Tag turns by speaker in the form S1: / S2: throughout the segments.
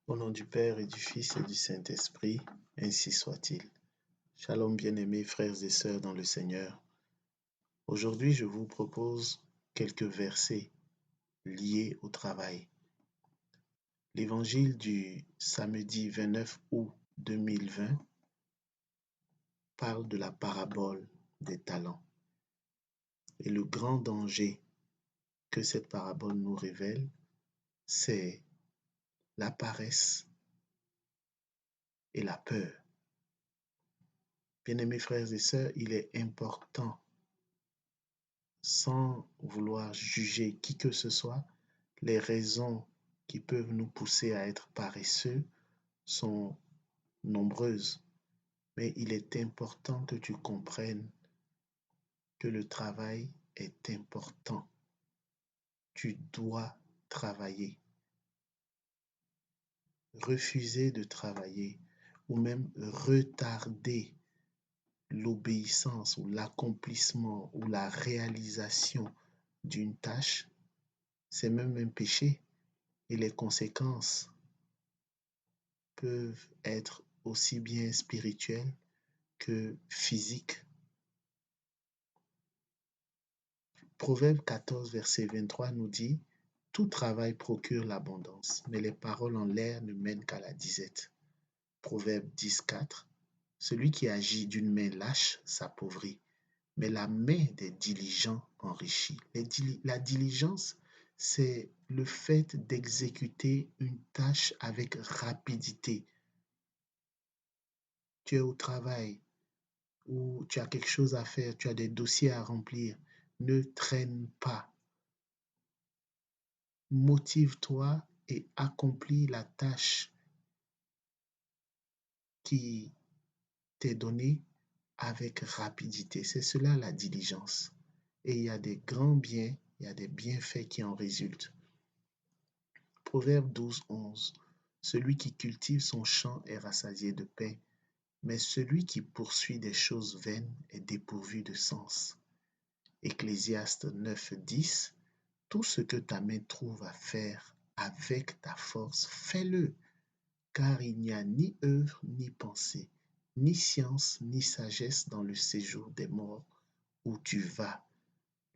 S1: Au nom du Père et du Fils et du Saint-Esprit, ainsi soit-il. Shalom bien-aimés frères et sœurs dans le Seigneur. Aujourd'hui, je vous propose quelques versets liés au travail. L'évangile du samedi 29 août 2020 parle de la parabole des talents. Et le grand danger que cette parabole nous révèle, c'est la paresse et la peur. Bien-aimés frères et sœurs, il est important, sans vouloir juger qui que ce soit, les raisons qui peuvent nous pousser à être paresseux sont nombreuses. Mais il est important que tu comprennes que le travail est important. Tu dois travailler. Refuser de travailler ou même retarder l'obéissance ou l'accomplissement ou la réalisation d'une tâche, c'est même un péché et les conséquences peuvent être aussi bien spirituelles que physiques. Proverbe 14, verset 23 nous dit « Tout travail procure l'abondance, mais les paroles en l'air ne mènent qu'à la disette. » Proverbe 10, 4 « Celui qui agit d'une main lâche s'appauvrit, mais la main des diligents enrichit. » La diligence, c'est le fait d'exécuter une tâche avec rapidité. Tu es au travail ou tu as quelque chose à faire, tu as des dossiers à remplir. Ne traîne pas. Motive-toi et accomplis la tâche qui t'est donnée avec rapidité. C'est cela la diligence. Et il y a des grands biens, il y a des bienfaits qui en résultent. Proverbe 12, 11. Celui qui cultive son champ est rassasié de pain, mais celui qui poursuit des choses vaines est dépourvu de sens. Ecclésiaste 9, 10. Tout ce que ta main trouve à faire avec ta force, fais-le, car il n'y a ni œuvre, ni pensée, ni science, ni sagesse dans le séjour des morts où tu vas.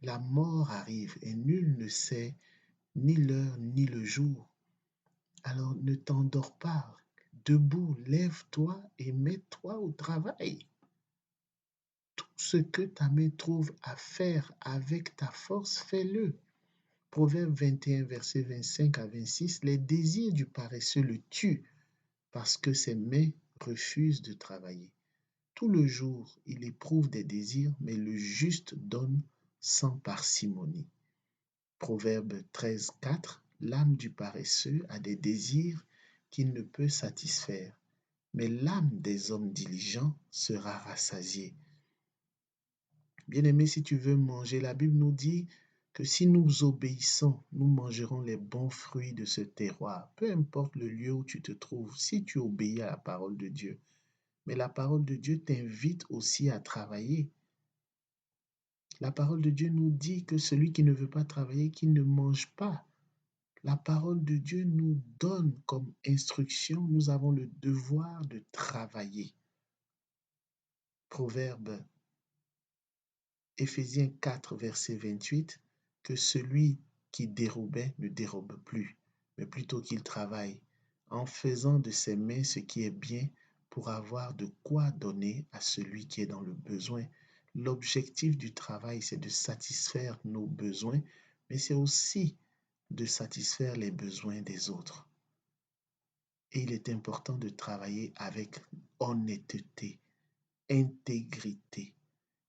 S1: La mort arrive et nul ne sait ni l'heure ni le jour. Alors ne t'endors pas. Debout, lève-toi et mets-toi au travail. Tout ce que ta main trouve à faire avec ta force, fais-le. Proverbe 21, verset 25 à 26, les désirs du paresseux le tuent parce que ses mains refusent de travailler. Tout le jour, il éprouve des désirs, mais le juste donne sans parcimonie. Proverbe 13, 4, l'âme du paresseux a des désirs qu'il ne peut satisfaire, mais l'âme des hommes diligents sera rassasiée. Bien-aimé, si tu veux manger, la Bible nous dit que si nous obéissons, nous mangerons les bons fruits de ce terroir. Peu importe le lieu où tu te trouves, si tu obéis à la parole de Dieu. Mais la parole de Dieu t'invite aussi à travailler. La parole de Dieu nous dit que celui qui ne veut pas travailler, qu'il ne mange pas. La parole de Dieu nous donne comme instruction, nous avons le devoir de travailler. Proverbe Éphésiens 4, verset 28, que celui qui dérobait ne dérobe plus, mais plutôt qu'il travaille, en faisant de ses mains ce qui est bien pour avoir de quoi donner à celui qui est dans le besoin. L'objectif du travail, c'est de satisfaire nos besoins, mais c'est aussi de satisfaire les besoins des autres. Et il est important de travailler avec honnêteté, intégrité.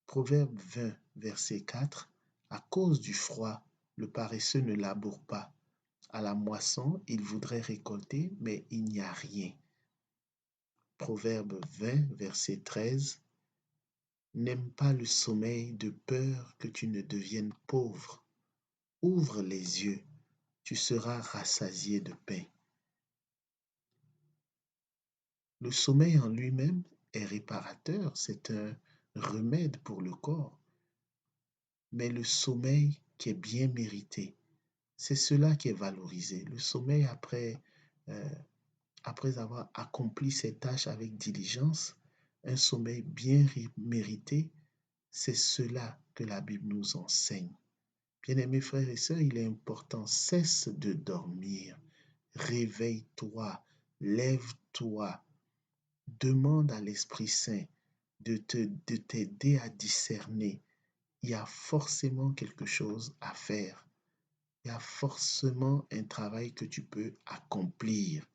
S1: Proverbe 20, verset 4. À cause du froid, le paresseux ne laboure pas. À la moisson, il voudrait récolter, mais il n'y a rien. Proverbe 20, verset 13. N'aime pas le sommeil de peur que tu ne deviennes pauvre. Ouvre les yeux, tu seras rassasié de pain. Le sommeil en lui-même est réparateur, c'est un remède pour le corps. Mais le sommeil qui est bien mérité, c'est cela qui est valorisé. Le sommeil après après avoir accompli ses tâches avec diligence, un sommeil bien mérité, c'est cela que la Bible nous enseigne. Bien-aimés frères et sœurs, il est important, cesse de dormir, réveille-toi, lève-toi, demande à l'Esprit Saint de t'aider à discerner. Il y a forcément quelque chose à faire. Il y a forcément un travail que tu peux accomplir.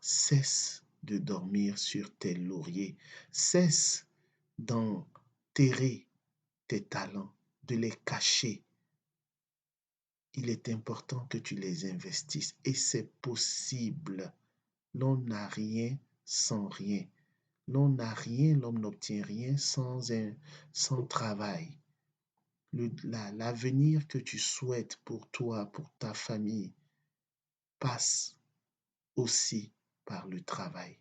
S1: Cesse de dormir sur tes lauriers. Cesse d'enterrer tes talents, de les cacher. Il est important que tu les investisses et c'est possible. L'on n'a rien sans rien. L'on n'a rien, l'homme n'obtient rien sans travail. L'avenir que tu souhaites pour toi, pour ta famille, passe aussi par le travail.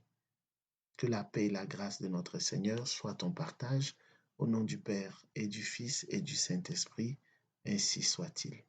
S1: Que la paix et la grâce de notre Seigneur soient ton partage, au nom du Père et du Fils et du Saint-Esprit, ainsi soit-il.